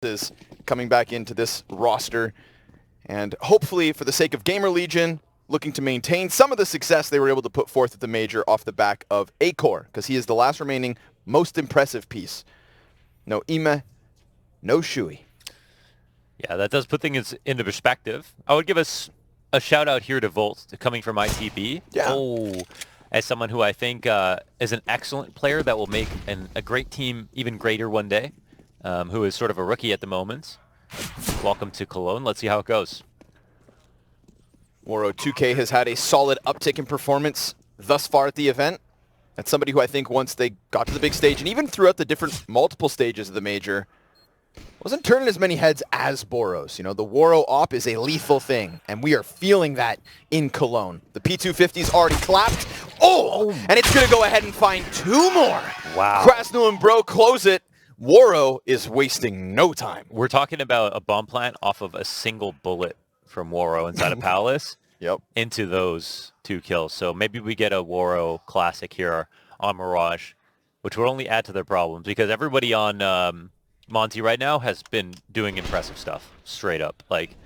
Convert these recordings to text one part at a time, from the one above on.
is coming back into this roster. And hopefully, for the sake of gamerlegion, looking to maintain some of the success they were able to put forth at the major off the back of Acor, because he is the last remaining most impressive piece. No IEM, no Shui. Yeah, that does put things into perspective. I would give us a shout out here to Volt, coming from ITB. Yeah. Oh, as someone who I think is an excellent player that will make a great team even greater one day, who is sort of a rookie at the moment. Welcome to Cologne. Let's see how it goes. Waro 2K has had a solid uptick in performance thus far at the event. That's somebody who I think once they got to the big stage, and even throughout the different multiple stages of the major, wasn't turning as many heads as Boros. You know, the Waro op is a lethal thing, and we are feeling that in Cologne. The P250's already clapped. Oh, and it's going to go ahead and find 2 more. Wow. Krasnul and Bro close it. Waro is wasting no time. We're talking about a bomb plant off of a single bullet from Waro inside a palace. Yep. Into those 2 kills. So maybe we get a Waro classic here on Mirage, which will only add to their problems, because everybody on Monte right now has been doing impressive stuff, straight up. Like,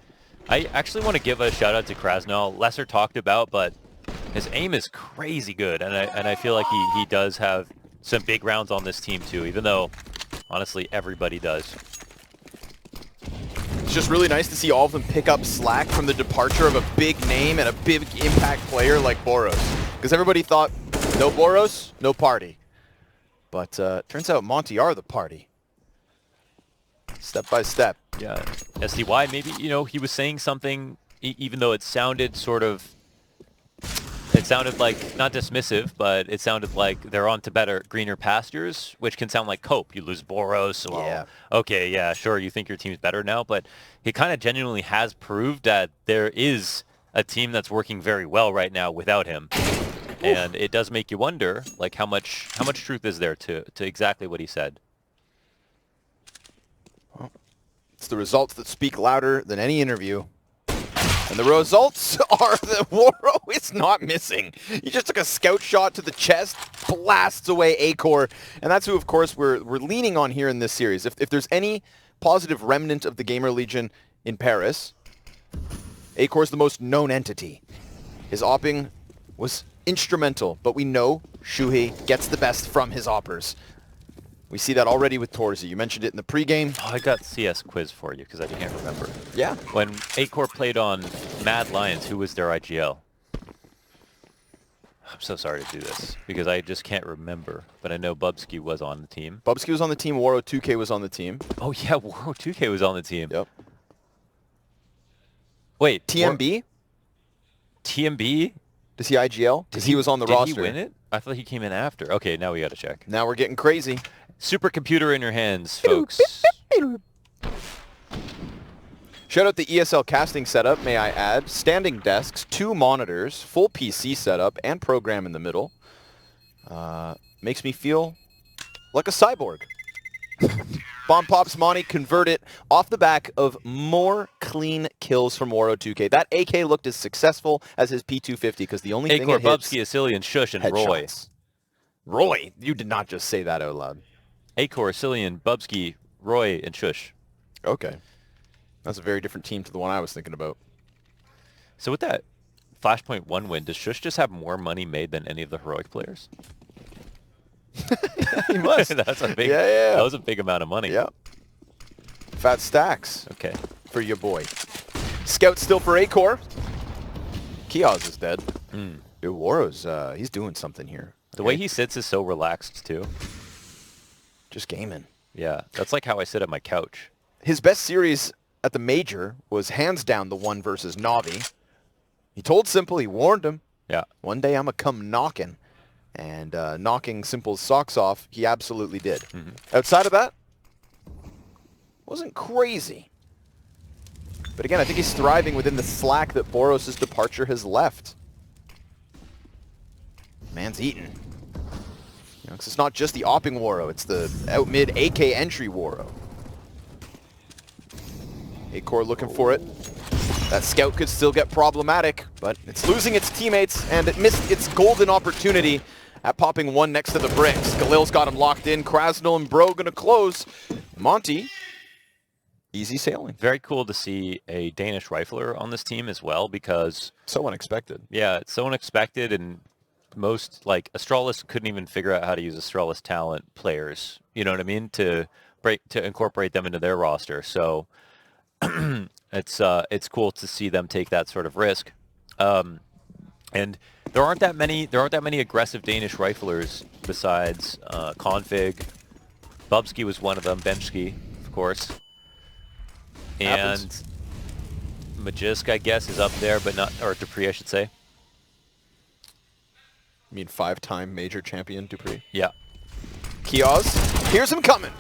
I actually want to give a shout out to Krasnul. Lesser talked about, but his aim is crazy good, and I feel like he does have some big rounds on this team too, even though honestly everybody does. It's just really nice to see all of them pick up slack from the departure of a big name and a big impact player like Boros. Because everybody thought, no Boros, no party. But turns out Monte are the party. Step by step. Yeah. SDY, maybe, you know, he was saying something, even though it sounded sort of, it sounded like, not dismissive, but it sounded like they're on to better, greener pastures, which can sound like cope. You lose Boros, well, yeah. Okay, yeah, sure, you think your team's better now, but he kind of genuinely has proved that there is a team that's working very well right now without him. And it does make you wonder, like, how much truth is there to exactly what he said. Well, it's the results that speak louder than any interview. And the results are that Waro is not missing. He just took a scout shot to the chest, blasts away Acor, and that's who, of course, we're leaning on here in this series. If there's any positive remnant of the Gamerlegion in Paris, Acor's the most known entity. His opping was instrumental, but we know Shuhei gets the best from his oppers. We see that already with Torzi. You mentioned it in the pregame. Oh, I got CS quiz for you because I can't remember. Yeah. When Acor played on Mad Lions, who was their IGL? I'm so sorry to do this because I just can't remember, but I know Bubsky was on the team. Bubsky was on the team. Waro 2K was on the team. Oh, yeah, Waro 2K was on the team. Yep. Wait. TMB? TMB? Does he IGL? Because he was on the roster. Did he win it? I thought he came in after. Okay, now we got to check. Now we're getting crazy. Supercomputer in your hands, folks. Shout out the ESL casting setup, may I add. Standing desks, 2 monitors, full PC setup, and program in the middle. Makes me feel like a cyborg. Bomb pops Monte converted off the back of more clean kills from Waro 2K. That AK looked as successful as his P250 because the only thing it hits... Bubsky, Asilian, Shush, and Roy. Headshots. Roy? You did not just say that out loud. Acor, Asilian, Bubsky, Roy, and Shush. Okay. That's a very different team to the one I was thinking about. So with that Flashpoint 1 win, does Shush just have more money made than any of the heroic players? He must. That's a big, yeah. That was a big amount of money. Yeah. Fat stacks. Okay. For your boy. Scout still for Acor. Kiosk is dead. Dude, Waro's, he's doing something here. The way he sits is so relaxed, too. Just gaming. Yeah, that's like how I sit at my couch. His best series at the major was hands down the one versus Navi. He told Simple, he warned him. Yeah. One day I'm going to come knocking. And knocking Simple's socks off, he absolutely did. Outside of that, wasn't crazy. But again, I think he's thriving within the slack that Boros' departure has left. Man's eating. You know, 'cause it's not just the opping Waro, it's the out-mid AK entry Waro. Acor looking for it. That scout could still get problematic, but it's losing its teammates, and it missed its golden opportunity at popping one next to the bricks. Galil's got him locked in. Krasnul and Bro gonna close. Monte easy sailing. Very cool to see a Danish rifler on this team as well, because So unexpected. yeah, it's so unexpected, and most like Astralis couldn't even figure out how to use Astralis talent players. You know what I mean? To incorporate them into their roster. So it's cool to see them take that sort of risk. And there aren't that many aggressive Danish riflers besides Config. Bubsky was one of them. Benchky, of course. And Magisk, I guess, is up there, but not, or Dupree, I should say. You mean 5-time major champion Dupree? Yeah. Kiosk, here's him coming.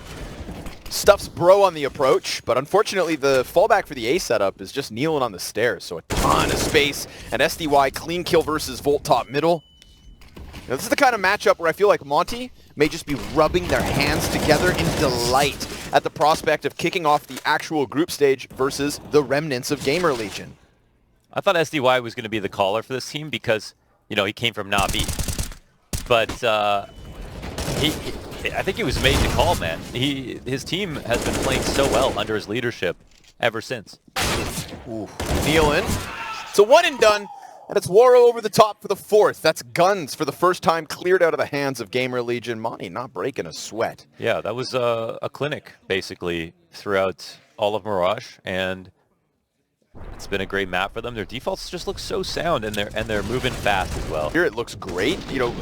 Stuffs Bro on the approach, but unfortunately the fallback for the A setup is just kneeling on the stairs, so a ton of space, and SDY clean kill versus Volt top middle. Now, this is the kind of matchup where I feel like Monte may just be rubbing their hands together in delight at the prospect of kicking off the actual group stage versus the remnants of gamerlegion. I thought SDY was going to be the caller for this team because, you know, he came from Navi. But I think he was made to call, man. His team has been playing so well under his leadership ever since. Ooh. Kneel in. It's a one and done, and it's Waro over the top for the fourth. That's guns for the first time cleared out of the hands of gamerlegion. Monte not breaking a sweat. Yeah, that was a clinic, basically, throughout all of Mirage, and it's been a great map for them. Their defaults just look so sound, and they're moving fast as well. Here it looks great. You know,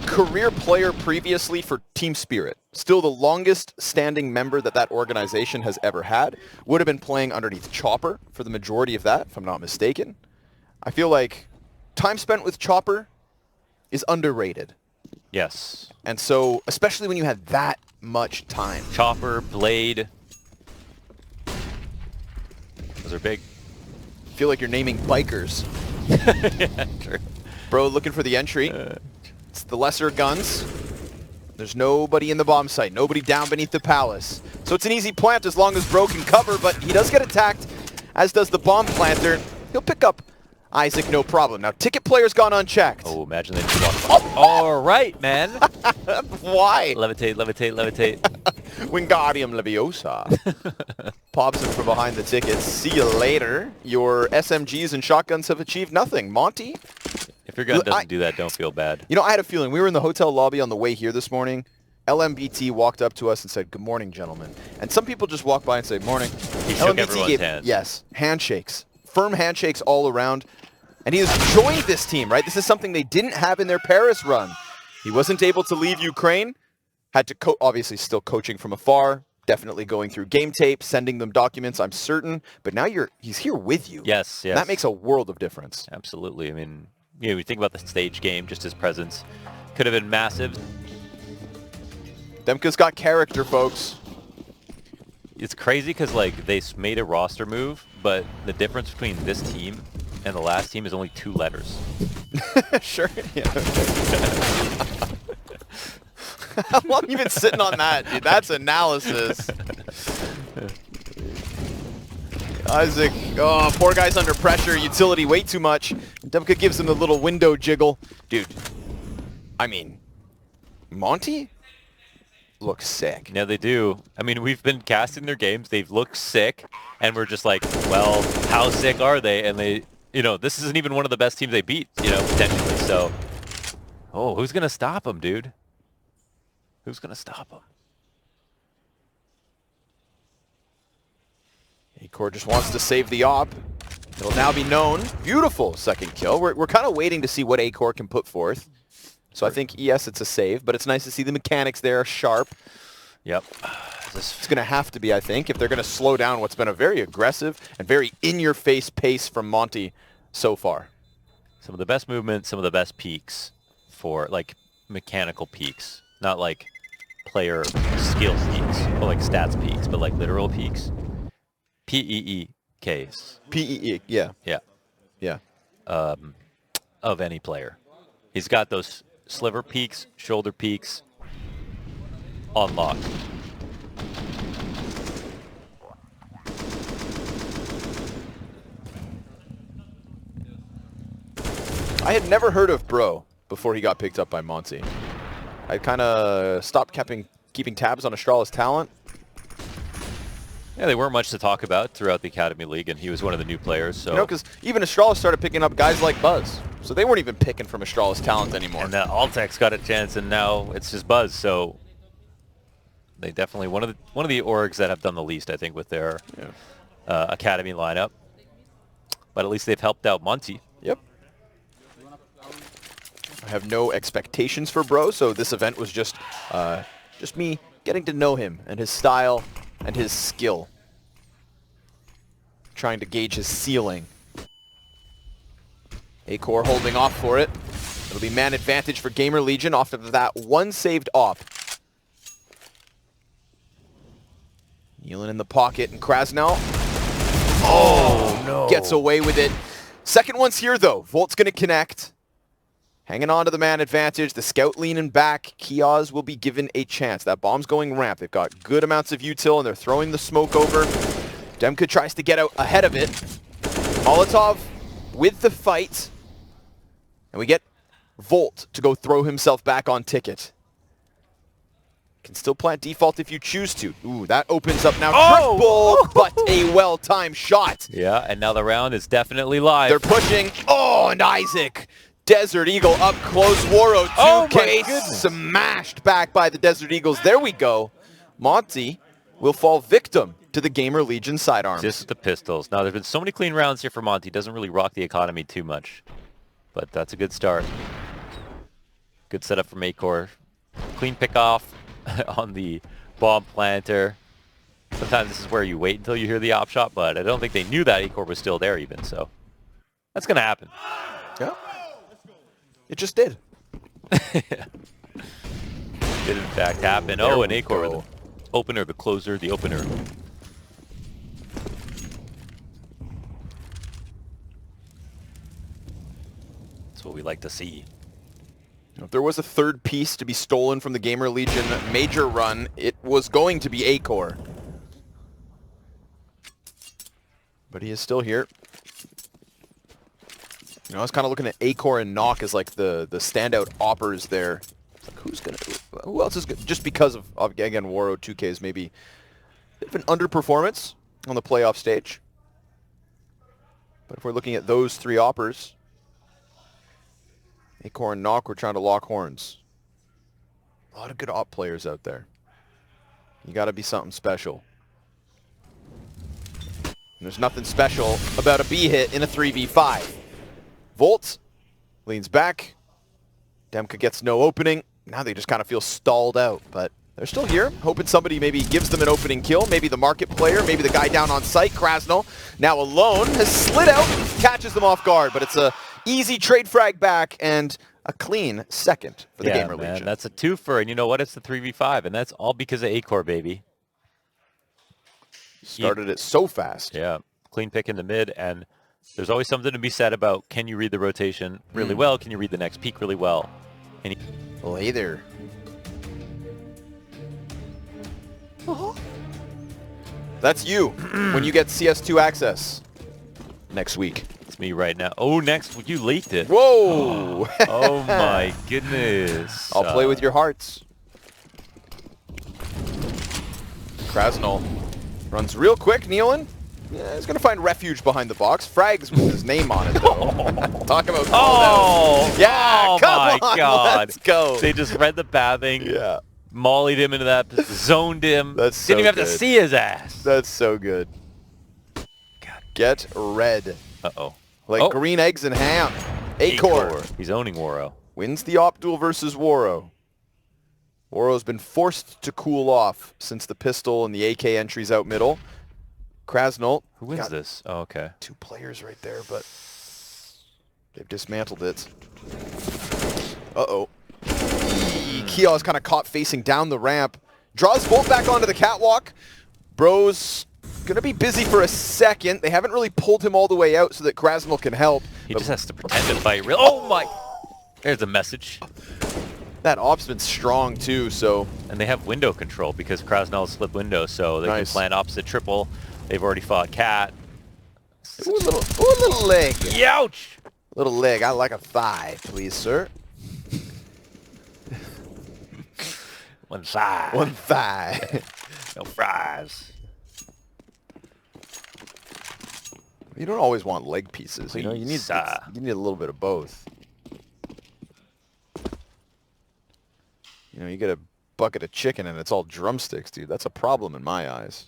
career player previously for Team Spirit. Still the longest standing member that organization has ever had. Would have been playing underneath Chopper for the majority of that, if I'm not mistaken. I feel like time spent with Chopper is underrated. Yes. And so, especially when you had that much time. Chopper, Blade. Those are big. Feel like you're naming bikers. Yeah, true. Bro looking for the entry. It's the lesser guns. There's nobody in the bomb site. Nobody down beneath the palace. So it's an easy plant as long as Bro can cover, but he does get attacked, as does the bomb planter. He'll pick up Isaac, no problem. Now, ticket player's gone unchecked. Oh, imagine they just walk. Oh. All right, man. Why? Levitate, levitate, levitate. Wingardium Leviosa. Pops him from behind the tickets. See you later. Your SMGs and shotguns have achieved nothing. Monte? If your gun doesn't do that, don't feel bad. You know, I had a feeling. We were in the hotel lobby on the way here this morning. LMBT walked up to us and said, "Good morning, gentlemen." And some people just walk by and say, "Morning." He shook everyone's hands. Yes, handshakes. Firm handshakes all around. And he has joined this team, right? This is something they didn't have in their Paris run. He wasn't able to leave Ukraine. Had to obviously still coaching from afar. Definitely going through game tape, sending them documents, I'm certain. But now he's here with you. Yes, yes. That makes a world of difference. Absolutely. I mean, you know, you think about the stage game, just his presence could have been massive. Demka's got character, folks. It's crazy because, like, they made a roster move, but the difference between this team and the last team is only 2 letters. Sure. Yeah. How long have you been sitting on that, dude? That's analysis. Isaac, oh, poor guy's under pressure. Utility way too much. Demka gives him the little window jiggle. Dude, I mean, Monte looks sick. Yeah, they do. I mean, we've been casting their games. They've looked sick, and we're just like, well, how sick are they? And they, you know, this isn't even one of the best teams they beat, you know, potentially. So, oh, who's going to stop them, dude? Who's going to stop them? Acor just wants to save the op. It'll now be known. Beautiful second kill. We're kind of waiting to see what Acor can put forth. So I think, yes, it's a save, but it's nice to see the mechanics there sharp. Yep. It's going to have to be, I think, if they're going to slow down what's been a very aggressive and very in-your-face pace from Monte so far. Some of the best movement, some of the best peaks for, like, mechanical peaks. Not like player skill peaks, or like stats peaks, but like literal peaks. P-E-E-Ks. P-E-E, yeah. Yeah. Yeah. Of any player. He's got those sliver peaks, shoulder peaks on lock. I had never heard of Bro before he got picked up by Monte. I kind of stopped keeping tabs on Astrala's talent. Yeah, they weren't much to talk about throughout the Academy League, and he was one of the new players. So You know, because even Astralis started picking up guys like Buzz. So they weren't even picking from Astralis talent anymore. and Altec's got a chance, and now it's just Buzz. So they definitely one of the orgs that have done the least, I think, with their Academy lineup. But at least they've helped out Monte. Yep. I have no expectations for Bro, so this event was just me getting to know him and his style and his skill. Trying to gauge his ceiling. Acor holding off for it. It'll be man advantage for gamerlegion off of that one saved op. Nealon in the pocket, and Krasnell no. gets away with it. Second one's here, though. Volt's going to connect. Hanging on to the man advantage. The scout leaning back. Kiosk will be given a chance. That bomb's going ramp. They've got good amounts of util, and they're throwing the smoke over. Demka tries to get out ahead of it. Molotov with the fight. And we get Volt to go throw himself back on ticket. Can still plant default if you choose to. Ooh, that opens up now. Triple, but a well-timed shot. Yeah, and now the round is definitely live. They're pushing. Oh, and Isaac. Desert Eagle up close. Waro 2K smashed back by the Desert Eagles. There we go. Monte will fall victim to the gamerlegion sidearms. Just the pistols. Now, there's been so many clean rounds here for Monte. Doesn't really rock the economy too much. But that's a good start. Good setup from Acor. Clean pick off on the bomb planter. Sometimes this is where you wait until you hear the op shot, but I don't think they knew that Acor was still there even, so that's going to happen. Yeah. It just did. Did in fact happen. Oh, and Acor with the opener, the closer, the opener. That's what we like to see. If there was a third piece to be stolen from the gamerlegion major run, it was going to be Acor. But he is still here. You know, I was kind of looking at Acor and Knock as like the standout oppers there. It's like, who else is good? Just because of again, Waro 2K's maybe a bit of an underperformance on the playoff stage. But if we're looking at those three oppers, Acor and Knock were trying to lock horns. A lot of good op players out there. You got to be something special. And there's nothing special about a B hit in a 3v5. Volt leans back. Demka gets no opening. Now they just kind of feel stalled out, but they're still here, hoping somebody maybe gives them an opening kill. Maybe the market player, maybe the guy down on site, Krasnell, now alone, has slid out, catches them off guard, but it's a easy trade frag back and a clean second for the gamerlegion. That's a twofer, and you know what? It's the 3v5, and that's all because of Acor, baby. Started it so fast. Yeah, clean pick in the mid, and there's always something to be said about can you read the rotation really well? Can you read the next peak really well? And well, hey there. That's you when you get CS2 access next week. It's me right now. Oh, next week. You leaked it. Whoa! Oh my goodness. I'll play with your hearts. Krasnell runs real quick. Nealon. Yeah, he's going to find refuge behind the box. Frags with his name on it, though. Talk about yeah, come on, God. Let's go. They just read the pathing. Yeah. Mollied him into that, zoned him. That's so Didn't even have good. to see his ass. That's so good. God. Get red. Uh-oh. Like green eggs and ham. Acor. He's owning Waro. Wins the op duel versus Waro. Waro's been forced to cool off since the pistol and the AK entries out middle. Krasnell. Who wins this? Oh, okay. Two players right there, but they've dismantled it. Uh-oh. Kiosk kind of caught facing down the ramp. Draws Volt back onto the catwalk. Bro's going to be busy for a second. They haven't really pulled him all the way out so that Krasnell can help. He just has to pretend to fight real. Oh, my. There's a message. That op's been strong, too, so. And they have window control because Krasnell slipped window, so they can plant opposite triple. They've already fought Cat. Ooh, little leg. Youch! Little leg. I like a thigh, please, sir. One thigh. One thigh. No fries. You don't always want leg pieces. You know, you need a little bit of both. You know, you get a bucket of chicken and it's all drumsticks, dude. That's a problem in my eyes.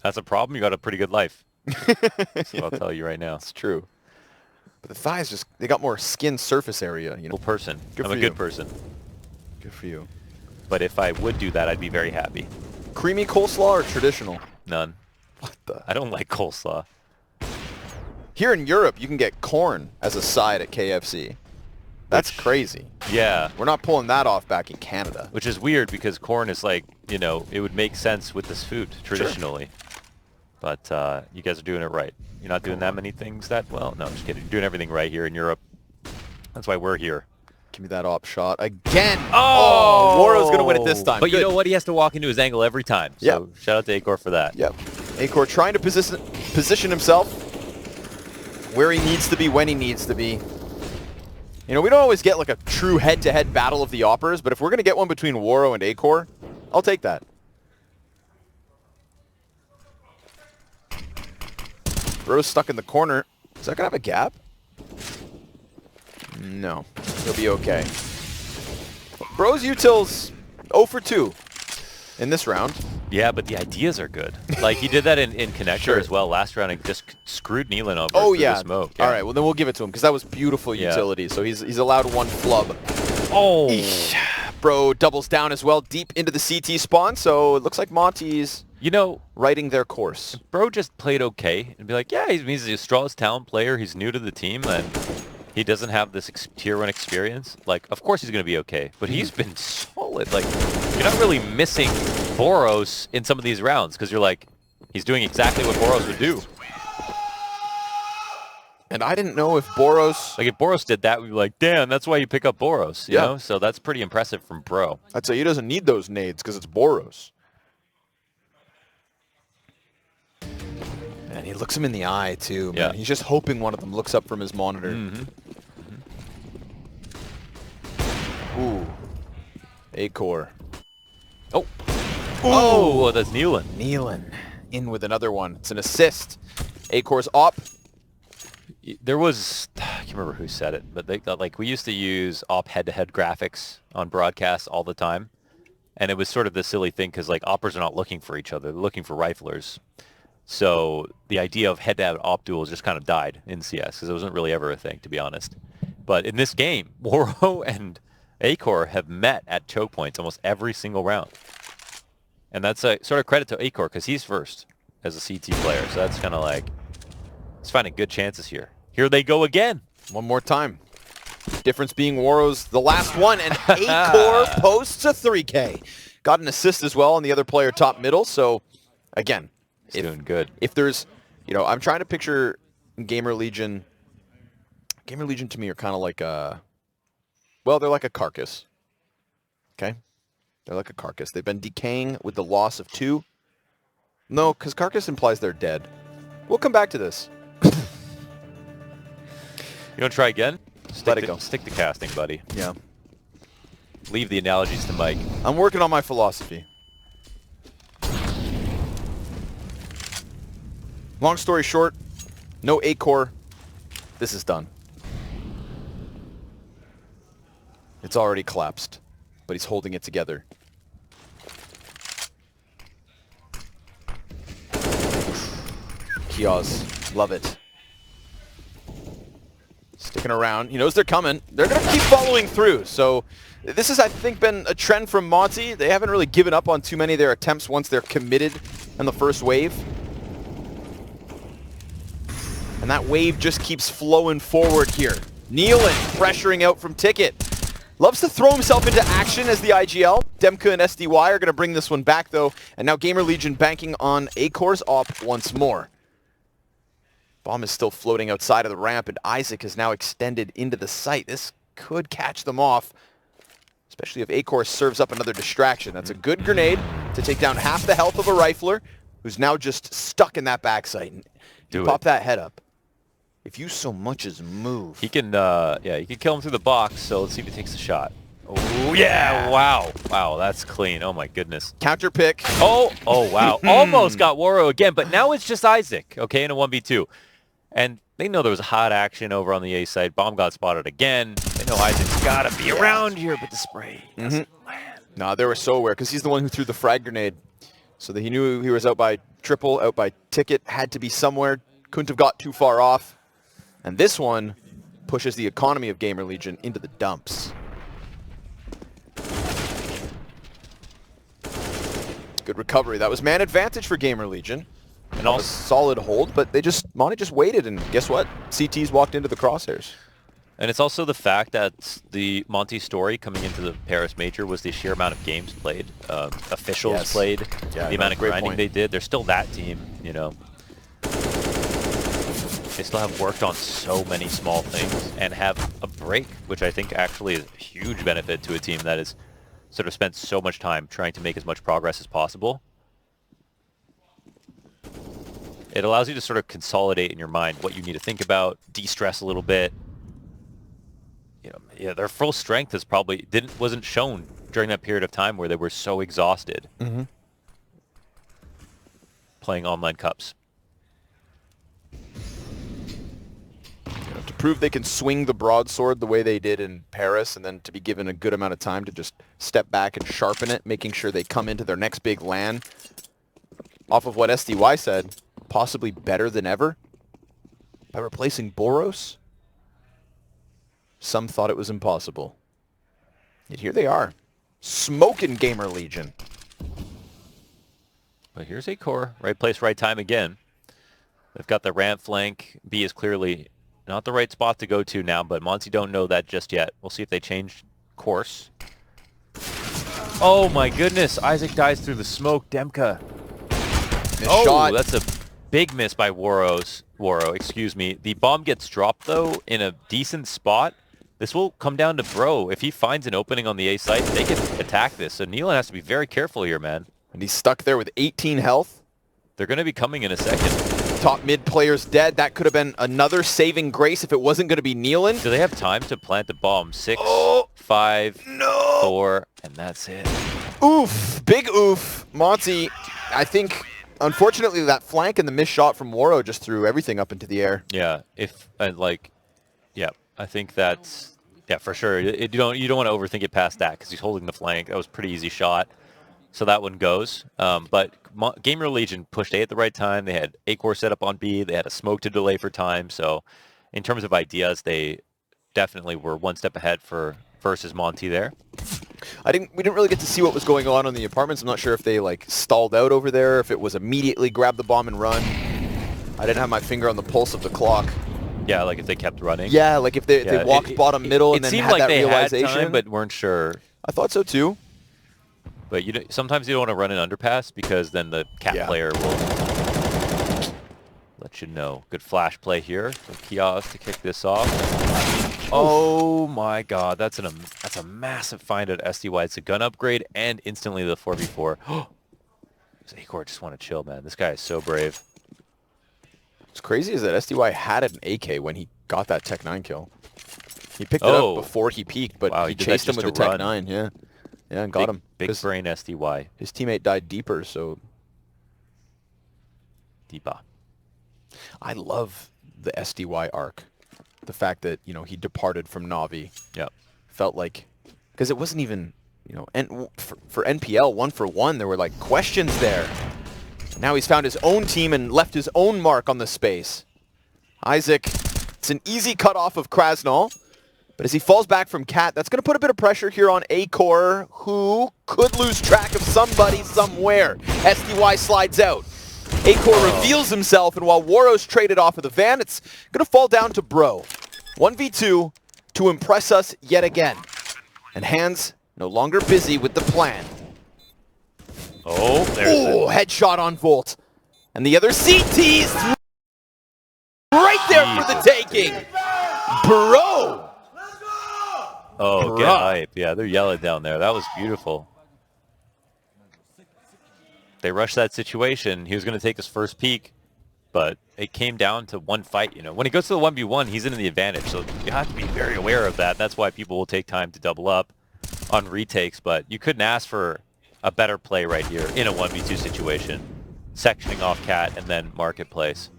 That's a problem. You got a pretty good life. That's what I'll tell you right now. It's true. But the thighs just, they got more skin surface area, you know. Good person. I'm a good person. Good for you. But if I would do that, I'd be very happy. Creamy coleslaw or traditional? None. What the? I don't like coleslaw. Here in Europe, you can get corn as a side at KFC. That's crazy. Yeah. We're not pulling that off back in Canada. Which is weird because corn is like, you know, it would make sense with this food traditionally. Sure. But you guys are doing it right. You're not doing that many things that well. No, I'm just kidding. You're doing everything right here in Europe. That's why we're here. Give me that op shot again. Oh, Woro's going to win it this time. But you know what? He has to walk into his angle every time. So shout out to Acor for that. Yep. Acor trying to position himself where he needs to be when he needs to be. You know, we don't always get like a true head-to-head battle of the oppers, but if we're going to get one between Woro and Acor, I'll take that. Bro's stuck in the corner. Is that going to have a gap? No. He'll be okay. Bro's util's 0 for 2 in this round. Yeah, but the ideas are good. Like, he did that in Connector as well last round and just screwed Nealon over the smoke. Yeah. All right, well, then we'll give it to him because that was beautiful utility. So he's allowed one flub. Oh. Eesh. Bro doubles down as well, deep into the CT spawn. So it looks like Monte's, you know, writing their course. Bro just played okay and be like, yeah, he's a strongest talent player. He's new to the team and he doesn't have this tier 1 experience. Like, of course he's going to be okay, but he's been solid. Like, you're not really missing Boros in some of these rounds because you're like, he's doing exactly what Boros would do. And I didn't know if Boros... Like, if Boros did that, we'd be like, damn, that's why you pick up Boros, you know? So that's pretty impressive from Bro. I'd say he doesn't need those nades because it's Boros. And he looks him in the eye, too. Man. He's just hoping one of them looks up from his monitor. Ooh. Acor. Oh. Oh, that's Nealon. Nealon in with another one. It's an assist. Acor's op. There was, I can't remember who said it, but they, like, we used to use op head-to-head graphics on broadcasts all the time. And it was sort of the silly thing because, like, oppers are not looking for each other. They're looking for riflers. So the idea of head-to-head op duels just kind of died in CS because it wasn't really ever a thing, to be honest. But in this game, Woro and Acor have met at choke points almost every single round. And that's a sort of credit to Acor because he's first as a CT player. So that's kind of like, he's finding good chances here. Here they go again. One more time. Difference being Woro's the last one, and Acor posts a 3K. Got an assist as well on the other player top middle, so again, he's doing good. If there's, you know, I'm trying to picture gamerlegion. Gamerlegion to me are kind of like a, well, they're like a carcass. Okay? They're like a carcass. They've been decaying with the loss of 2. No, because carcass implies they're dead. We'll come back to this. You want to try again? Let it go. Stick to casting, buddy. Yeah. Leave the analogies to Mike. I'm working on my philosophy. Long story short, no Acor. This is done. It's already collapsed, but he's holding it together. Kiosk, love it. Sticking around. He knows they're coming. They're going to keep following through. So this has, I think, been a trend from Monte. They haven't really given up on too many of their attempts once they're committed in the first wave. And that wave just keeps flowing forward here. Nealon pressuring out from Ticket. Loves to throw himself into action as the IGL. Demka and SDY are going to bring this one back, though. And now gamerlegion banking on Acor's op once more. Bomb is still floating outside of the ramp, and Isaac is now extended into the site. This could catch them off, especially if Acor serves up another distraction. That's a good grenade to take down half the health of a rifler, who's now just stuck in that backside. You pop that head up. If you so much as move. He can, yeah, he can kill him through the box, so let's see if he takes the shot. Oh, yeah. Wow. Wow, that's clean. Oh, my goodness. Counter pick. Oh, wow. Almost got Waro again, but now it's just Isaac, okay, in a 1v2. And they know there was hot action over on the A side. Bomb got spotted again. They know Isaac's got to be around here, but the spray doesn't land. No, they were so aware because he's the one who threw the frag grenade. So that he knew he was out by triple, out by ticket, had to be somewhere, couldn't have got too far off. And this one pushes the economy of gamerlegion into the dumps. Good recovery. That was man advantage for gamerlegion. And also a solid hold, but Monte just waited, and guess what? CT's walked into the crosshairs. And it's also the fact that the Monte story coming into the Paris Major was the sheer amount of games played, officials played, the amount of grinding they did. They're still that team, you know. They still have worked on so many small things and have a break, which I think actually is a huge benefit to a team that has sort of spent so much time trying to make as much progress as possible. It allows you to sort of consolidate in your mind what you need to think about, de-stress a little bit. You know, yeah, their full strength is probably wasn't shown during that period of time where they were so exhausted playing online cups. To prove they can swing the broadsword the way they did in Paris, and then to be given a good amount of time to just step back and sharpen it, making sure they come into their next big LAN. Off of what SDY said, possibly better than ever by replacing Boros. Some thought it was impossible. Yet here they are, smoking gamerlegion. But here's a core, right place, right time again. They've got the ramp flank. B is clearly not the right spot to go to now, but Monte don't know that just yet. We'll see if they change course. Oh my goodness, Isaac dies through the smoke. Demka. Shot. That's a big miss by Waro, excuse me. The bomb gets dropped though in a decent spot. This will come down to Bro. If he finds an opening on the A site, they can attack this. So Nealon has to be very careful here, man. And he's stuck there with 18 health. They're going to be coming in a second. Top mid player's dead. That could have been another saving grace if it wasn't going to be Nealon. Do they have time to plant the bomb? 6, 5, 4, and that's it. Oof. Big oof. Monte, I think, unfortunately, that flank and the missed shot from Waro just threw everything up into the air. Yeah, I think that's, for sure. You don't want to overthink it past that because he's holding the flank. That was a pretty easy shot. So that one goes. But gamerlegion pushed A at the right time. They had A core set up on B. They had a smoke to delay for time. So in terms of ideas, they definitely were one step ahead versus Monte there. We didn't really get to see what was going on in the apartments. I'm not sure if they stalled out over there, if it was immediately grab the bomb and run. I didn't have my finger on the pulse of the clock. Yeah, like if they kept running. Yeah, like if they walked bottom middle and then had that realization. Had time, but weren't sure. I thought so too. But sometimes you don't want to run an underpass because then the cat player will let you know. Good flash play here from Kiosk to kick this off. Oh my God, that's a massive find at SDY. It's a gun upgrade and instantly the 4v4. A-Core just want to chill, man. This guy is so brave. What's crazy is that SDY had an AK when he got that Tech 9 kill. He picked it up before he peeked, but he chased him with the Tech 9. Yeah, and got him. Big brain SDY. His teammate died deeper, so... Deepa. I love the SDY arc. The fact that, he departed from Navi. Yeah. Felt like... Because it wasn't even, and for NPL, 1-for-1, there were, questions there. Now he's found his own team and left his own mark on the space. Isaac, it's an easy cutoff of Krasnal. But as he falls back from Cat, that's going to put a bit of pressure here on A-Core, who could lose track of somebody somewhere. SDY slides out. A-Core reveals himself, and while Waro's traded off of the van, it's going to fall down to Bro. 1v2 to impress us yet again. And Hands no longer busy with the plan. Oh, there's it. Headshot on Volt. And the other CT's right there for the taking. Bro! Oh, get hype. Yeah, they're yelling down there. That was beautiful. They rushed that situation. He was going to take his first peek, but it came down to one fight. When he goes to the 1v1, he's in the advantage, so you have to be very aware of that. That's why people will take time to double up. on retakes, but you couldn't ask for a better play right here in a 1v2 situation. Sectioning off Cat and then Marketplace.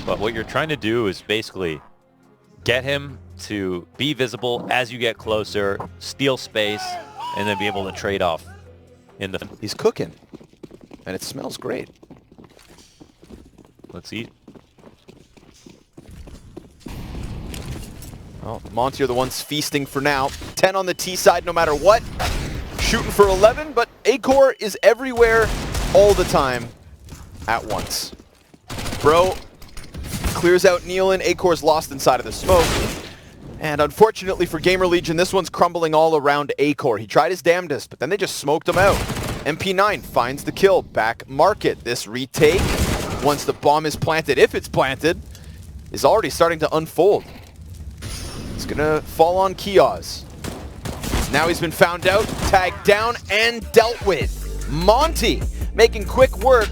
But what you're trying to do is basically get him to be visible as you get closer, steal space, and then be able to trade off in the... He's cooking, and it smells great. Let's eat. Well, Monte are the ones feasting for now. 10 on the T side no matter what. Shooting for 11, but Acor is everywhere all the time at once. Bro clears out Nealon. Acor's lost inside of the smoke. And unfortunately for gamerlegion, this one's crumbling all around Acor. He tried his damnedest, but then they just smoked him out. MP9 finds the kill. Back market. This retake, once the bomb is planted, if it's planted, is already starting to unfold. It's gonna fall on Kiosk. Now he's been found out, tagged down, and dealt with. Monte making quick work.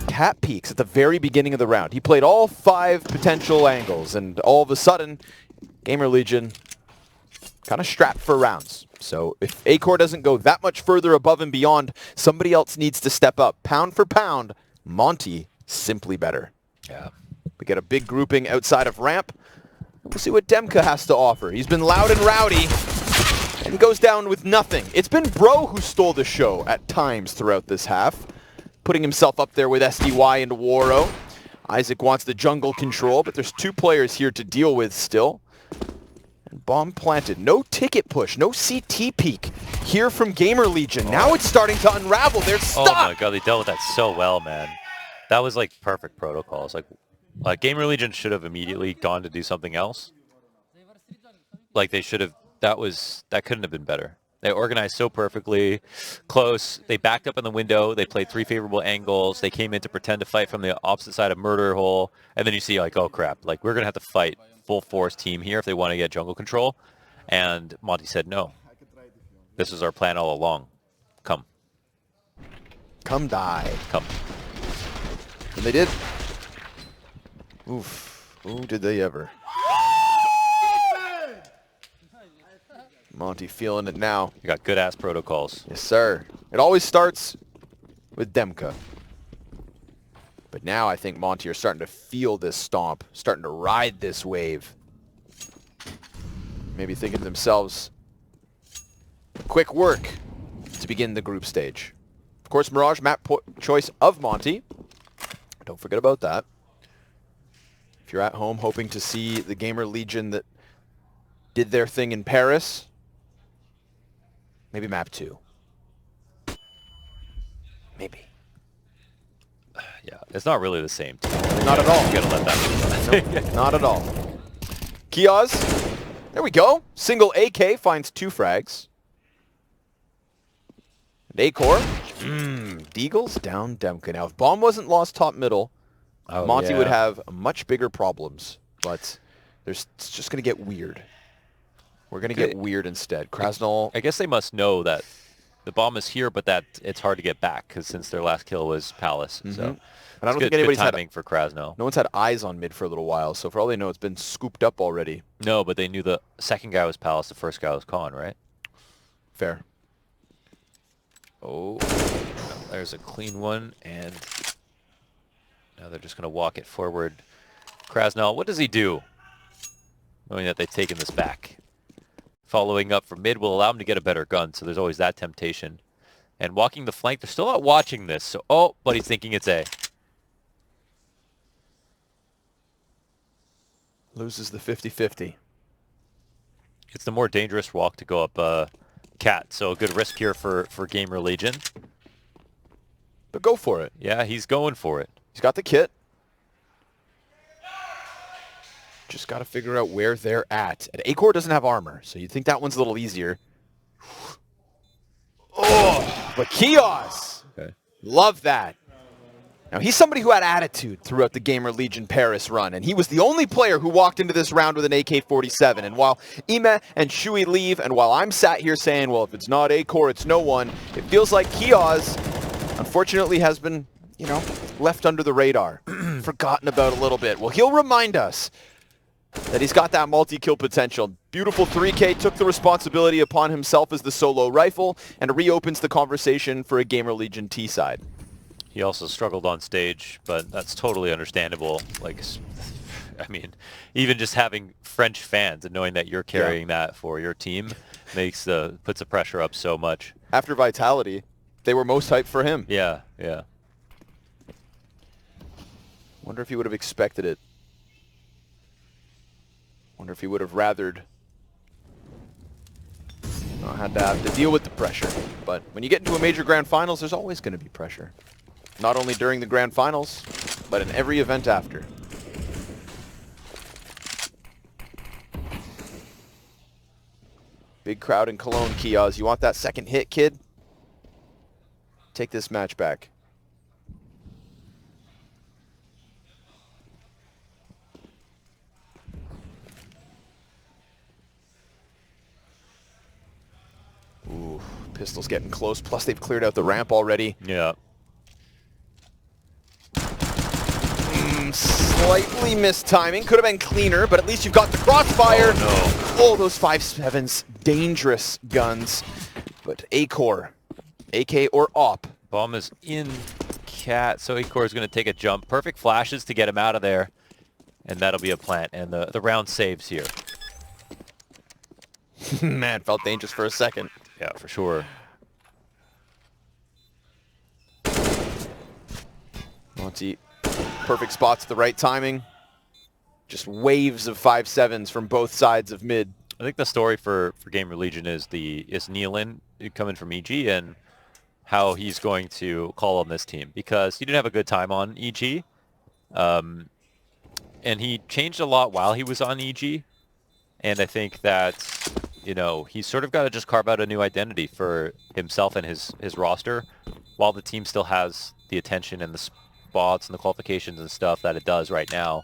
Cat peeks at the very beginning of the round. He played all 5 potential angles, and all of a sudden, gamerlegion kind of strapped for rounds. So if Acor doesn't go that much further above and beyond, somebody else needs to step up. Pound for pound, Monte simply better. Yeah. We get a big grouping outside of ramp. We'll see what Demka has to offer. He's been loud and rowdy and goes down with nothing. It's been Bro who stole the show at times throughout this half, putting himself up there with SDY and Waro. Isaac wants the jungle control, but there's 2 players here to deal with still. And bomb planted. No ticket push, no CT peek here from gamerlegion. Now it's starting to unravel. They're stuck. Oh my god, they dealt with that so well, man. That was like perfect protocols. Like gamerlegion should have immediately gone to do something else. Like they should have. That couldn't have been better. They organized so perfectly, close. They backed up in the window. They played 3 favorable angles. They came in to pretend to fight from the opposite side of murder hole, and then you see like, oh crap, like we're gonna have to fight full force team here if they want to get jungle control. And Monte said no. This was our plan all along. Come. Come die. Come. And they did. Oof. Ooh, did they ever. Monte feeling it now. You got good-ass protocols. Yes, sir. It always starts with Demka. But now I think Monte are starting to feel this stomp, starting to ride this wave. Maybe thinking to themselves, quick work to begin the group stage. Of course, Mirage, map choice of Monte. Don't forget about that. If you're at home hoping to see the gamerlegion that did their thing in Paris, maybe map 2. Maybe. Yeah, it's not really the same team. Not at all. You gotta let that be. Nope, not at all. Kiosk. There we go. Single AK finds 2 frags. And Acor. Deagles down Demka. Now, if bomb wasn't lost top middle, Monte would have much bigger problems. But it's just going to get weird. We're going to get weird instead. Krasnal. I guess they must know that the bomb is here, but that it's hard to get back because since their last kill was Palace. So And I don't think anybody's good timing for Krasnal. No one's had eyes on mid for a little while, so for all they know, it's been scooped up already. No, but they knew the second guy was Palace, the first guy was Khan, right? Fair. Oh, there's a clean one, and now they're just going to walk it forward. Krasnal, what does he do? Knowing that they've taken this back. Following up from mid will allow him to get a better gun, so there's always that temptation. And walking the flank, they're still not watching this, so but he's thinking it's A. Loses the 50-50. It's the more dangerous walk to go up Cat, so a good risk here for gamerlegion. But go for it. Yeah, he's going for it. He's got the kit. Just got to figure out where they're at. And Acor doesn't have armor, so you'd think that one's a little easier. Oh, but Kiosk. Okay. Love that. Now, he's somebody who had attitude throughout the gamerlegion Paris run, and he was the only player who walked into this round with an AK-47. And while Ime and Shui leave, and while I'm sat here saying, well, if it's not Acor, it's no one, it feels like Kiosk, unfortunately, has been, left under the radar, forgotten about a little bit. Well, he'll remind us that he's got that multi-kill potential. Beautiful 3K, took the responsibility upon himself as the solo rifle, and reopens the conversation for a gamerlegion T side. He also struggled on stage, but that's totally understandable. Like, I mean, even just having French fans and knowing that you're carrying that for your team puts the pressure up so much. After Vitality, they were most hyped for him. Yeah, yeah. Wonder if he would have expected it. Wonder if he would have rathered not had to have to deal with the pressure. But when you get into a major grand finals, there's always going to be pressure. Not only during the grand finals, but in every event after. Big crowd in Cologne, Kiaz. You want that second hit, kid? Take this match back. Ooh, pistol's getting close. Plus, they've cleared out the ramp already. Yeah. Slightly missed timing. Could have been cleaner, but at least you've got the crossfire. Oh, no. Oh, those 5.7s. Dangerous guns. But A-Core, AK or AWP. Bomb is in cat, so A-Core is going to take a jump. Perfect flashes to get him out of there. And that'll be a plant. And the round saves here. Man, felt dangerous for a second. Yeah, for sure. Monte, perfect spots at the right timing. Just waves of 5.7s from both sides of mid. I think the story for gamerlegion is Nealon coming from EG and how he's going to call on this team, because he didn't have a good time on EG. And he changed a lot while he was on EG. And I think that, you know, he's sort of got to just carve out a new identity for himself and his roster, while the team still has the attention and the spots and the qualifications and stuff that it does right now.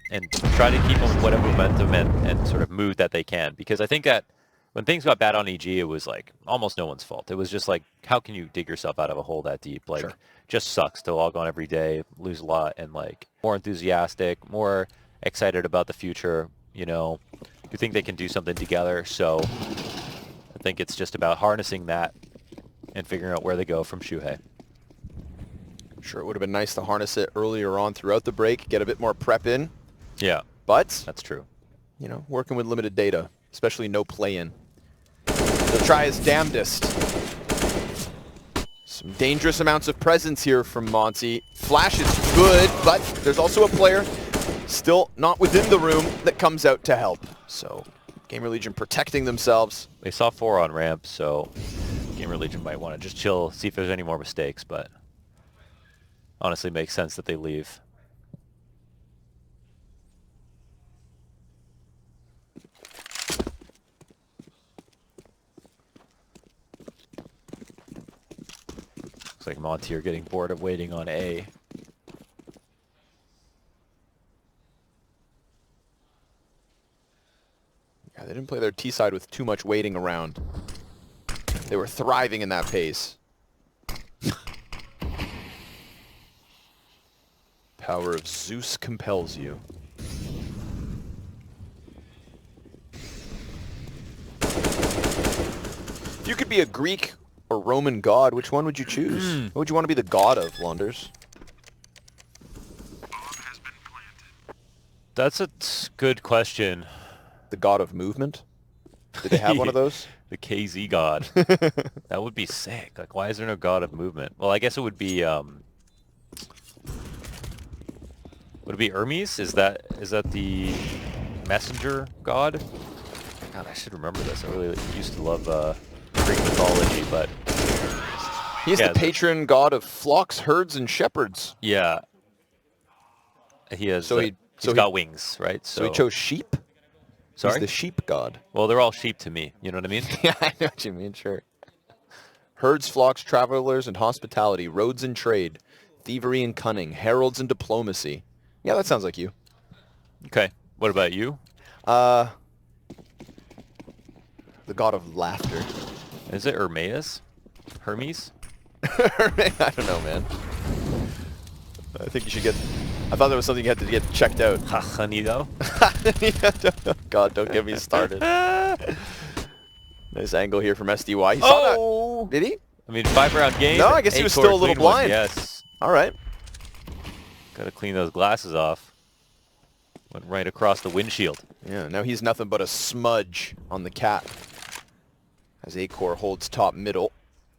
And try to keep them whatever momentum and sort of mood that they can. Because I think that when things got bad on EG, it was like almost no one's fault. It was just like, how can you dig yourself out of a hole that deep? Like, Sure. Just sucks to log on every day, lose a lot, and like more enthusiastic, more excited about the future. You know, you think they can do something together. So I think it's just about harnessing that and figuring out where they go from Shuhei. Sure, it would have been nice to harness it earlier on throughout the break, get a bit more prep in. Yeah, But, that's true. you know, working with limited data, especially no play-in. They'll try his damnedest. Some dangerous amounts of presence here from Monte. Flash is good, but there's also a player still not within the room that comes out to help. So, gamerlegion protecting themselves. They saw 4 on ramp, so gamerlegion might want to just chill, see if there's any more mistakes, but honestly makes sense that they leave. Looks like Monte are getting bored of waiting on A. Yeah, they didn't play their T side with too much waiting around. They were thriving in that pace. Power of Zeus compels you. If you could be a Greek or Roman god, which one would you choose? What would you want to be the god of, Londers? That's a good question. The god of movement? Did they have one of those? The KZ god. That would be sick. Like, why is there no god of movement? Well, I guess it would be would it be Hermes? Is that the messenger god? God, I should remember this. I really used to love Greek mythology, but He's the patron god of flocks, herds, and shepherds. Yeah. He has. So he's he got wings, right? So he chose sheep? Sorry? He's the sheep god. Well, they're all sheep to me. You know what I mean? Yeah, I know what you mean, sure. Herds, flocks, travelers, and hospitality, roads and trade, thievery and cunning, heralds and diplomacy. Yeah, that sounds like you. Okay. What about you? The god of laughter. Is it Hermes? Hermes? I don't know, man. I think you should get... I thought there was something you had to get checked out. Hanido. God, don't get me started. Nice angle here from SDY. He saw that. Did he? I mean, 5-round game. No, I guess he was still a little blind. Yes. All right. Got to clean those glasses off. Went right across the windshield. Yeah, now he's nothing but a smudge on the cat. As Acor holds top middle.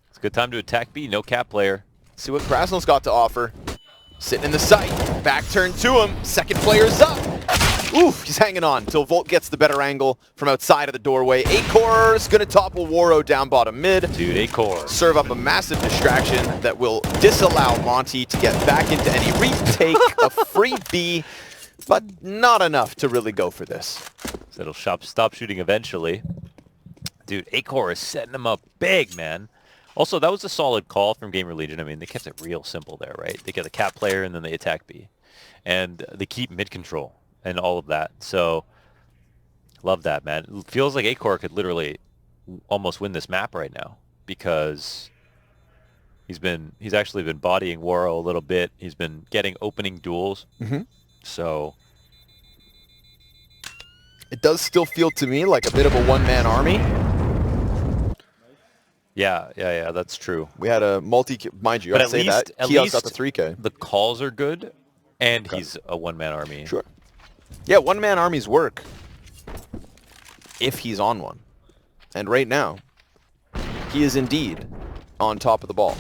It's a good time to attack B. No cat player. See what Krasnol's got to offer. Sitting in the sight. Back turn to him. Second player's up. Oof, he's hanging on until Volt gets the better angle from outside of the doorway. Acor's going to topple Waro down bottom mid. Dude, Acor. Serve up a massive distraction that will disallow Monte to get back into any retake. A free B, but not enough to really go for this. So it'll stop shooting eventually. Dude, Acor is setting him up big, man. Also, that was a solid call from gamerlegion. I mean, they kept it real simple there, right? They get a cat player and then they attack B. And they keep mid control and all of that. So, love that, man. It feels like Acor could literally almost win this map right now because he's actually been bodying Waro a little bit. He's been getting opening duels. So it does still feel to me like a bit of a one-man army. Yeah, that's true. We had a mind you, I'd say that. Kia's got the 3K. The calls are good, and he's a one-man army. Sure. Yeah, one-man armies work if he's on one. And right now, he is indeed on top of the ball.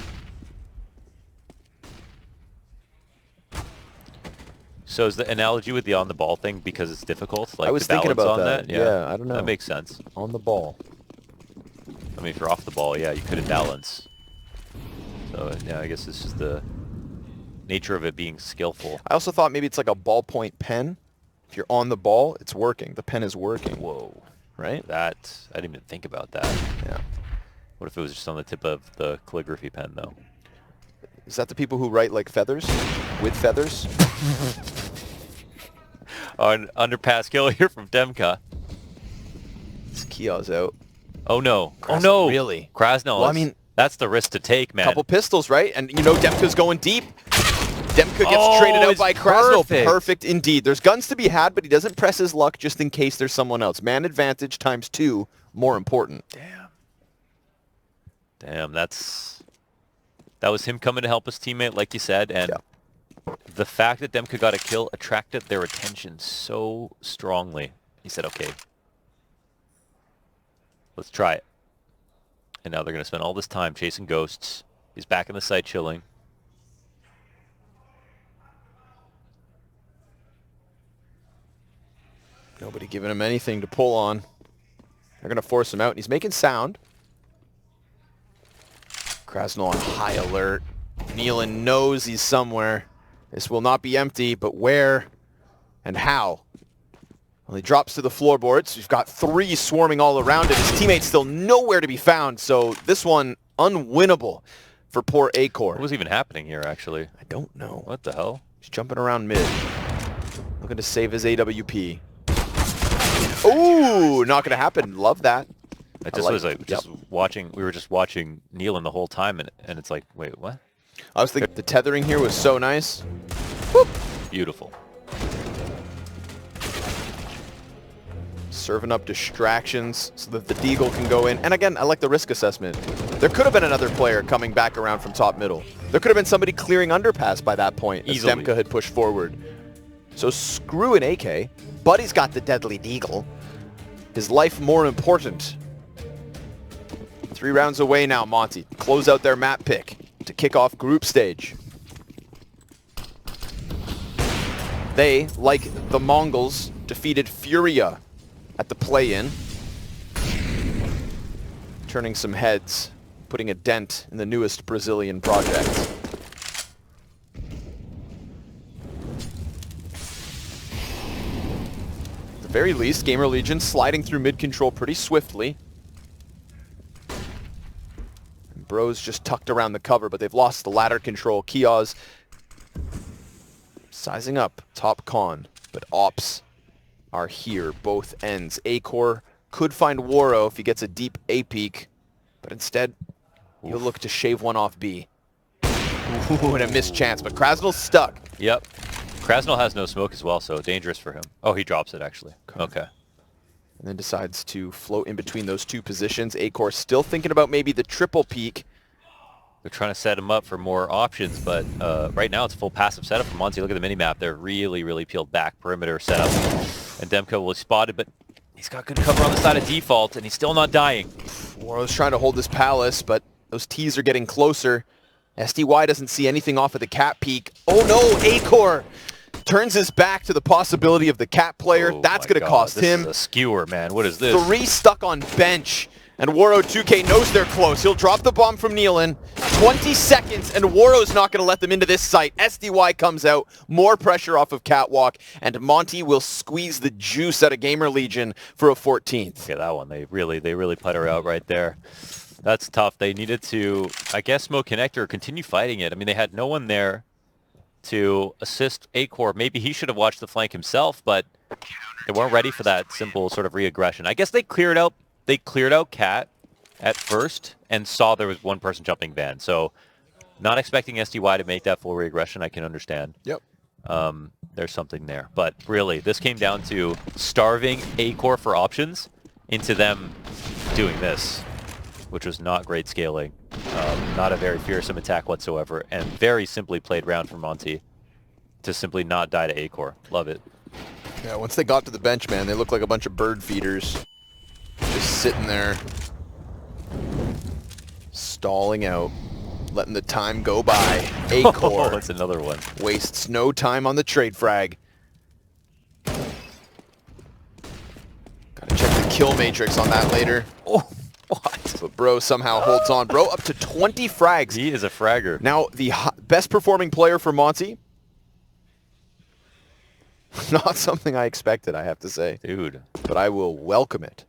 So is the analogy with the on-the-ball thing because it's difficult? Like I was the thinking about on that. Yeah, I don't know. That makes sense. On the ball. I mean, if you're off the ball, yeah, you couldn't balance. So, yeah, I guess this is the nature of it being skillful. I also thought maybe it's like a ballpoint pen. If you're on the ball, it's working. The pen is working. Whoa. Right? I didn't even think about that. Yeah. What if it was just on the tip of the calligraphy pen, though? Is that the people who write like feathers? With feathers? An underpass kill here from Demka. This Kia's out. Oh no. Krasnol, oh no. Really? Krasnol. Well, I mean, that's the risk to take, man. Couple pistols, right? And you know Demka's going deep. Demka gets traded out by Krasnol. Perfect indeed. There's guns to be had, but he doesn't press his luck just in case there's someone else. Man advantage times 2, more important. Damn, that was him coming to help his teammate, like you said, and the fact that Demka got a kill attracted their attention so strongly. He said, okay, let's try it. And now they're going to spend all this time chasing ghosts. He's back in the site chilling. Nobody giving him anything to pull on. They're going to force him out, and he's making sound. Krasnol on high alert. Nealon knows he's somewhere. This will not be empty, but where and how? Well, he drops to the floorboards. We've got 3 swarming all around him. His teammate's still nowhere to be found, so this one unwinnable for poor Acor. What was even happening here, actually? I don't know. What the hell? He's jumping around mid. Looking to save his AWP. Ooh, not going to happen. Love that. It just was like just watching. We were just watching Nealon the whole time, and it's like, wait, what? I was thinking the tethering here was so nice. Whoop. Beautiful. Serving up distractions so that the Deagle can go in. And again, I like the risk assessment. There could have been another player coming back around from top middle. There could have been somebody clearing underpass by that point as Demka had pushed forward. So screw an AK. Buddy's got the deadly Deagle. His life more important. 3 rounds away now, Monte. Close out their map pick to kick off group stage. They, like the Mongols, defeated Furia at the play-in. Turning some heads, putting a dent in the newest Brazilian project. At the very least, gamerlegion sliding through mid-control pretty swiftly. Bros just tucked around the cover, but they've lost the ladder control. Kia's sizing up top con, but ops are here, both ends. Acor could find Waro if he gets a deep A peek, but instead he'll look to shave one off B. Ooh, and a missed chance, but Krasnol's stuck. Yep. Krasnol has no smoke as well, so dangerous for him. Oh, he drops it, actually. Okay. And then decides to float in between those two positions. Acor still thinking about maybe the triple peek. They're trying to set him up for more options, but right now it's a full passive setup for Monte. Look at the mini-map. They're really, really peeled back perimeter setup. And Demko will spot it, but he's got good cover on the side of default, and he's still not dying. Woro's trying to hold this palace, but those T's are getting closer. SDY doesn't see anything off of the cat peek. Oh no, Acor turns his back to the possibility of the cat player. Oh That's going to cost him. This is a skewer, man. What is this? 3 stuck on bench. And Woro 2K knows they're close. He'll drop the bomb from Nealon. 20 seconds, and Woro's not going to let them into this site. SDY comes out. More pressure off of Catwalk. And Monte will squeeze the juice out of Gamerlegion for a 14th. Okay, that one. They really put her out right there. That's tough. They needed to, I guess, smoke connector or continue fighting it. I mean, they had no one there to assist Acor. Maybe he should have watched the flank himself, but they weren't ready for that simple sort of re-aggression. I guess they cleared out Cat at first and saw there was one person jumping van. So not expecting SDY to make that full re-aggression, I can understand. Yep. There's something there. But really, this came down to starving Acor for options into them doing this, which was not great scaling. Not a very fearsome attack whatsoever, and very simply played round from Monte to simply not die to Acor. Love it. Yeah, once they got to the bench, man, they looked like a bunch of bird feeders. Just sitting there, stalling out, letting the time go by. Acor that's another one. wastes no time on the trade frag. Gotta check the kill matrix on that later. Oh, what? But Bro somehow holds on. Bro up to 20 frags. He is a fragger. Now, the best performing player for Monte. Not something I expected, I have to say. Dude. But I will welcome it.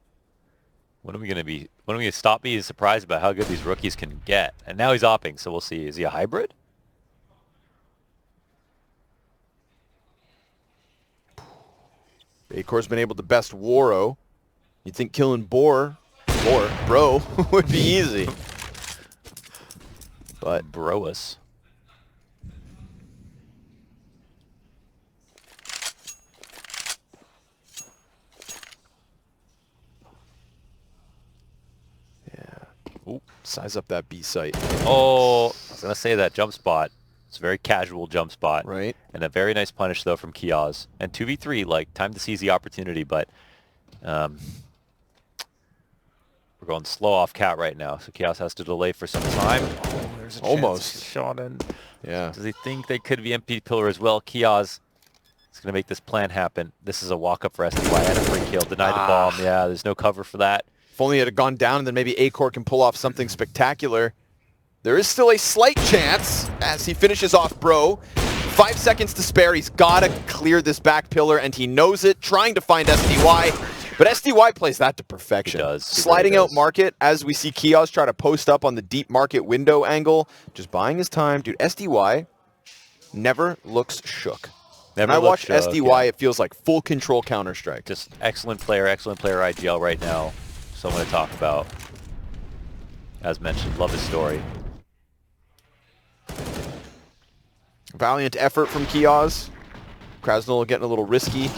When are we going to stop being surprised about how good these rookies can get? And now he's opping, so we'll see. Is he a hybrid? Acor's been able to best Woro. You'd think killing Bro would be easy. But Brous. Ooh, size up that B site. Oh, I was going to say that jump spot. It's a very casual jump spot. Right. And a very nice punish, though, from Kioz. And 2v3, like, time to seize the opportunity, but we're going slow off Cat right now, so Kioz has to delay for some time. Oh, there's a almost shot in. Yeah. Does he think they could be MP pillar as well? Kioz is going to make this plan happen. This is a walk-up for SDY and a free kill. Deny the bomb. Yeah, there's no cover for that. If only it had gone down, and then maybe Acor can pull off something spectacular. There is still a slight chance as he finishes off Bro. 5 seconds to spare. He's got to clear this back pillar, and he knows it, trying to find SDY. But SDY plays that to perfection. He does. Sliding out market as we see Kioz try to post up on the deep market window angle. Just buying his time. Dude, SDY never looks shook. When I watch SDY, it feels like full control Counter-Strike. Just excellent player IGL right now. Someone to talk about. As mentioned, love his story. Valiant effort from Kioz. Krasnol getting a little risky.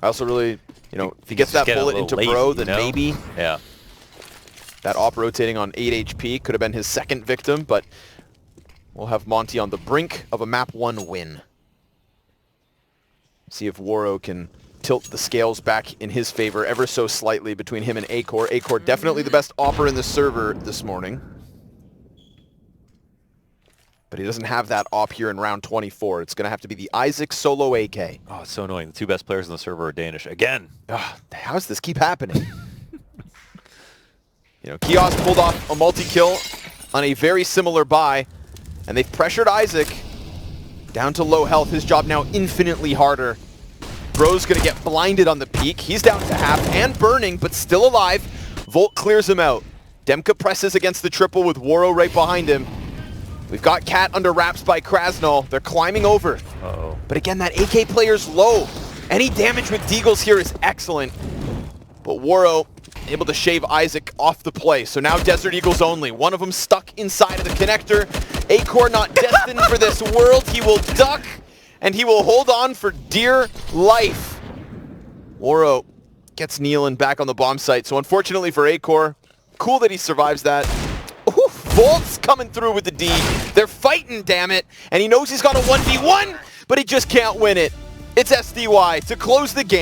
I also really, if he gets that bullet into Bro, then maybe. Yeah. That op rotating on 8 HP could have been his second victim, but we'll have Monte on the brink of a map 1 win. See if Woro can tilt the scales back in his favor ever so slightly between him and Acor. Acor definitely the best opper in the server this morning. But he doesn't have that op here in round 24. It's going to have to be the Isaac solo AK. Oh, it's so annoying. The 2 best players in the server are Danish. Again. How does this keep happening? Kioz pulled off a multi-kill on a very similar buy. And they've pressured Isaac down to low health. His job now infinitely harder. Bro's going to get blinded on the peak. He's down to half and burning, but still alive. Volt clears him out. Demka presses against the triple with Woro right behind him. We've got Cat under wraps by Krasnol. They're climbing over. Uh-oh. But again, that AK player's low. Any damage with Deagles here is excellent. But Woro able to shave Isaac off the play. So now Desert Eagles only. One of them stuck inside of the connector. Acor not destined for this world. He will duck, and he will hold on for dear life. Woro gets Nealon back on the bomb site. So unfortunately for Acor, cool that he survives that. Ooh, Volt's coming through with the D. They're fighting, damn it. And he knows he's got a 1v1, but he just can't win it. It's SDY to close the game.